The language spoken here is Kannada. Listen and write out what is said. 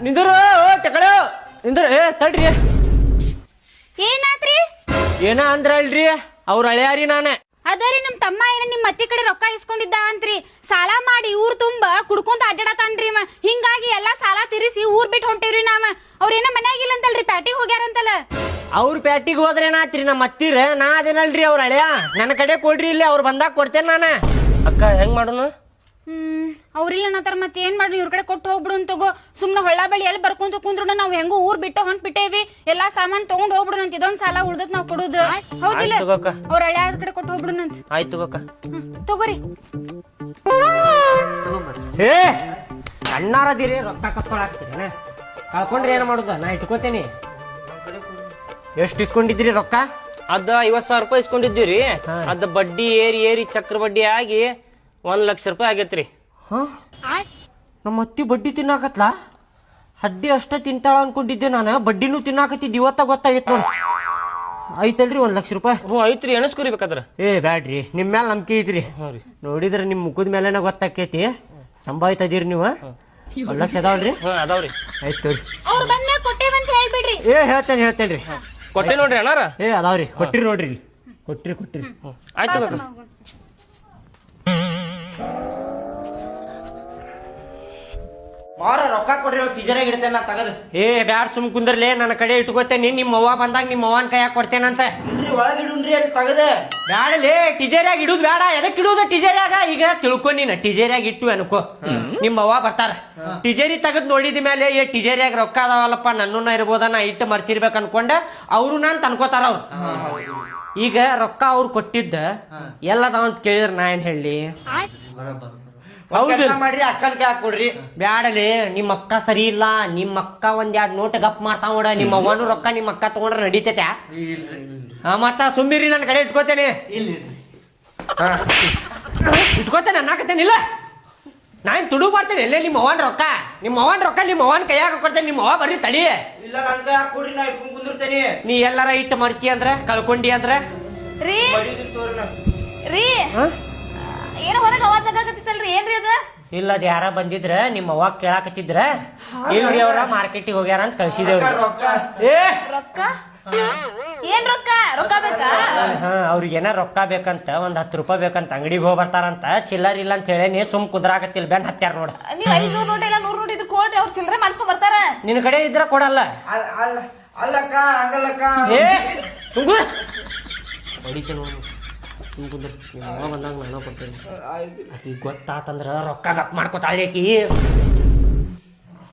ನಿಂದ್ರು ತಕಳ ನಿಂದ್ರ ತಡ್ರಿ ಏನಾತ್ರಿ? ಏನ ಅಂದ್ರಲ್ರಿ ಅವ್ರ ಹಳೆಯಾರಿ ನಾನೇ. ಅದರಿ ನಮ್ ತಮ್ಮ ಏನ ನಿಮ್ ಅತ್ತಿ ಕಡೆ ರೊಕ್ಕ ಇಸ್ಕೊಂಡಿದ್ದ ಅಂತ್ರಿ. ಸಾಲ ಮಾಡಿ ಊರ್ ತುಂಬಾ ಕುಡ್ಕೊಂತ ಅಡ್ಡಾಡತಾನ್ರಿ. ಹಿಂಗಾಗಿ ಎಲ್ಲಾ ಸಾಲ ತೀರಿಸಿ ಊರ್ ಬಿಟ್ಟು ಹೊಂಟೇವ್ರಿ ನಾವ. ಅವ್ರೇನ ಮನ್ಯಾಗಿಲ್ಲ ಅಂತಲ್ರಿ, ಪ್ಯಾಟಿಗೆ ಹೋಗ್ಯಾರಂತಲ್ಲ. ಅವ್ರ ಪ್ಯಾಟಿಗೆ ಹೋದ್ರೇನಾತ್ರಿ? ನಮ್ಮ ಅತ್ತಿರ ನಾ ಅದೇನಲ್ರಿ ಅವ್ರ ಹಳೆಯ. ನನ್ನ ಕಡೆ ಕೊಡ್ರಿ, ಇಲ್ಲಿ ಅವ್ರು ಬಂದಾಗ ಕೊಡ್ತೇನೆ ನಾನು. ಅಕ್ಕ ಹೆಂಗ್ ಮಾಡೋನು? ಅವ್ರಿಲ್ಲ ಅನ್ನತಾರ ಮತ್ತೆ ಏನ್ ಮಾಡ್ರಿ? ಇವ್ರ ಕಡೆ ಕೊಟ್ಟು ಹೋಗ್ಬಿಡು ಅಂತ ತಗೋ. ಸುಮ್ನೆ ಹೊಳ್ಳ ಬಳಿ ಎಲ್ಲಿ ಬರ್ಕೊಂತ ಕುಂದ್ರು ನಾವ್ ಹೆಂಗೋ ಊರ್ ಬಿಟ್ಟು ಹೊಂಟ್ ಬಿಟ್ಟೇವಿ. ಎಲ್ಲಾ ಸಾಮಾನ್ ತಗೊಂಡ್ ಹೋಗ್ಬಿಡು ಅಂತ. ಇದೊಂದ್ ಸಾಲ ಉಳ್ದತ್ ನಾವ್ ಕೊಡುದು. ಹೌದಿಲ್ಲ? ಅವ್ರ ಹಳೆ ಕಡೆ ಕೊಟ್ಟು ಹೋಗ್ಬಿಡು ಅಂತ. ಆಯ್ತು ಅಕ್ಕ. ತಗೋರಿ. ಏ ಅಣ್ಣಾರದಿರಿ ರೊಕ್ಕ ಕಸ್ಕೊಳಾಕ್ತೀರಿ. ಕಳ್ಕೊಂಡ್ರೆ ಏನ್ ಮಾಡುದ? ನಾ ಇಟ್ಕೋತೇನಿ. ಎಷ್ಟು ಇಸ್ಕೊಂಡಿದ್ರಿ ರೊಕ್ಕ? ಅದ 50,000 ರೂಪಾಯಿ ಇಸ್ಕೊಂಡಿದ್ದೀವ್ರಿ. ಅದ ಬಡ್ಡಿ ಏರಿ ಚಕ್ರ ಬಡ್ಡಿ ಆಗಿ 1,00,000 ರೂಪಾಯಿ ಆಗೇತ್ರಿ. ನಮ್ಮ ಅತ್ತಿ ಬಡ್ಡಿ ತಿನ್ನಾಕತ್ಲಾ? ಹಡ್ಡಿ ಅಷ್ಟ ತಿಂತಾಳ ಅನ್ಕೊಂಡಿದ್ದೆ ನಾನು. ಬಡ್ಡಿನೂ ತಿನ್ನಾಕತ್ತಿದ್ ಇವತ್ತ ಗೊತ್ತಾಗಿತ್ತು ನೋಡಿ. ಐತಲ್ರಿ 1,00,000 ರೂಪಾಯಿ? ಹ್ಞೂ ಐತ್ರಿ, ಎಣಸ್ಕೊರಿ ಬೇಕಾದ್ರ. ಬ್ಯಾಡ್ರಿ, ನಿಮ್ ಮ್ಯಾಲ ನಂಬಿಕೆ ಐತ್ರಿ. ನೋಡಿದ್ರೆ ನಿಮ್ ಮುಖದ ಮೇಲೆನ ಗೊತ್ತಾಕೈತಿ. ಸಂಭಾಯ್ತದಿರಿ ನೀವು. 1,00,000 ಅದಾವಲ್ರಿ? ಅದಾವ್ರಿ. ಆಯ್ತು ಅವ್ರ ಬಂದ ಕೊಟ್ಟೇವಂತ ಹೇಳ್ಬಿಡ್ರಿ. ಹೇಳ್ತೇನ್ರಿ. ಕೊಟ್ಟೆ ನೋಡ್ರಿ ಅಣ್ಣಾರ. ಅದಾವ್ರಿ, ಕೊಟ್ಟಿರಿ ನೋಡ್ರಿ. ಕೊಟ್ಟಿರಿ. ಆಯ್ತು. ಮಾರ ರೊಕ್ಕ ಕೊಡ್ರಿ, ಟೀಚರಾಗಿ ಇಡ್ತೇನೆ ನಾ ತಗದು. ಬ್ಯಾಡ್ ಸುಮ್ ಕುಂದ್ರಲೇ, ನನ್ನ ಕಡೆ ಇಟ್ಕೋತೇನೆ. ನಿಮ್ಮ ಅವ್ವ ಬಂದಾಗ ನಿಮ್ಮ ಅವ್ವನ ಕೈಯಾಗ ಕೊಡ್ತೇನಂತ. ಒಳಗಿಡುನ್ರಿ ಅಲ್ಲಿ ತಗದ. ಬ್ಯಾಡಲೇ, ಟೀಚರ್ಯಾಗ ಇಡುದ್ ಬ್ಯಾಡ. ಎದಕ್ ಇಡುದ ಟೀಚರ್ಯಾಗ? ಈಗ ತಿಳ್ಕೊ ನೀನ್. ಟೀಚರ್ಯಾಗ ಇಟ್ಟು ಅನ್ಕೋ, ನಿಮ್ಮ ಅವ್ವ ಬರ್ತಾರ. ಟೀಚರಿ ತಗದ್ ನೋಡಿದ ಮೇಲೆ ಟೀಚರ್ಯಾಗ ರೊಕ್ಕ ಅದಾವಲ್ಲಪ್ಪ, ನನ್ನನ್ನ ಇರ್ಬೋದ, ನಾ ಇಟ್ಟು ಮರ್ತಿರ್ಬೇಕು ಅನ್ಕೊಂಡ ಅವ್ರು ನಾನ್ ಅನ್ಕೋತಾರ. ಅವ್ರು ಈಗ ರೊಕ್ಕ ಅವ್ರು ಕೊಟ್ಟಿದ್ದ ಎಲ್ಲದಾವ ಅಂತ ಕೇಳಿದ್ರ ನಾ ಏನ್ ಹೇಳಿ? ಮಾಡ್ರಿ, ಅಕ್ಕನ ಕೈ ಕೊಡ್ರಿ. ಬ್ಯಾಡಲೇ, ನಿಮ್ಮ ಅಕ್ಕ ಸರಿ ಇಲ್ಲ. ನಿಮ್ಮ ಅಕ್ಕ 1-2 ನೋಟ್ ಗಪ್ ಮಾಡ್ತಾವ ನೋಡ. ನಿಮ್ಮ ಅವ್ವನು ರೊಕ್ಕ ನಿಮ್ಮ ಅಕ್ಕ ತಗೊಂಡ್ರ ನಡೀತೈತೆ? ಮತ್ತ ಸುಮ್ಮಿರಿ, ನನ್ನ ಕಡೆ ಇಟ್ಕೋತೇನೆ. ಇಟ್ಕೋತೇನೆ ಅನ್ನಾಕತ್ತೇನಿಲ್ಲ. ನಾನ್ ತುಡು ಮಾಡ್ತೇನೆ. ಎಲ್ಲೇ ನಿಮ್ಮ ಅವ್ವನ ರೊಕ್ಕ? ನಿಮ್ಮ ಅವ್ವನ ಕೈಯಾಗ ಕೊಡ್ತೇನೆ. ನಿಮ್ಮ ಅವ್ವ ಬರ್ರಿ ತಡಿ. ಇಲ್ಲ, ನನ್ ಕೈ ಕೊಡ್ರಿ, ನಾ ಇಟ್ಕೊಂಡ್ ಕುಂದಿರ್ತೇನೆ. ನೀ ಎಲ್ಲಾರ ಇಟ್ಟು ಮರ್ತಿ ಅಂದ್ರ, ಕಳ್ಕೊಂಡಿ ಅಂದ್ರ ಏನ ಹೊರಗೆ ಅವಾಜ್ ಆಗಕತ್ತಿತ್ತಲ್ರಿ? ಏನ್ರಿ ಅದ? ಇಲ್ಲ, ಅದ್ ಯಾರ ಬಂದಿದ್ರ ನಿಮ್ಮ ಅವ್ವ ಕೇಳಾಕತ್ತಿದ್ರ. ಇಲ್ರಿ, ಅವ್ರ ಮಾರ್ಕೆಟಿಗೆ ಹೋಗ್ಯಾರ ಅಂತ ಕಳ್ಸಿದೇವ್ರಿ. ರೊಕ್ಕ? ಏನ್ ರೊಕ್ಕ? ರೊಕ್ಕ ಬೇಕಾ? ಅವ್ರಿಗೆ ಏನಾರ ರೊಕ್ಕ ಬೇಕಂತ, 10 ರೂಪಾಯಿ ಬೇಕಂತ ಅಂಗಡಿಗೆ ಹೋಗಿ ಬರ್ತಾರಂತ. ಚಿಲ್ಲರ್ ಇಲ್ಲ ಅಂತ ಹೇಳಿ ಸುಮ್ ಕುದ್ರಾಕತ್ತಿಲ್ಲ. ಬೆನ್ ಹತ್ಯಾರ ನೋಡ. ನೀವ್ 500 ನೋಟ್ ಇಲ್ಲ 100 ನೋಟ್ ಇದ್ ಕೊಡ್ರಿ, ಅವ್ರು ಚಿಲ್ಲರೆ ಮಾಡಿಸ್ಕೊಂಡ್ ಬರ್ತಾರ. ನಿನ್ ಕಡೆ ಇದ್ರ ಕೊಡಲ್ಲ. ಅಲ್ಲಕ್ಕ ಹಂಗಲ್ಲಕ್ಕ. ಹೊಡಿತೆ ನೋಡಿ. ಕುಂದ್ರ ನಿಮ್ಮ ಅವ್ವ ಬಂದಾಗ ನಾನು ಕೊಡ್ತೇನೆ. ಗೊತ್ತಾತಂದ್ರ ರೊಕ್ಕ ಗಪ್ ಮಾಡ್ಕೊತಾಳೇಕಿ.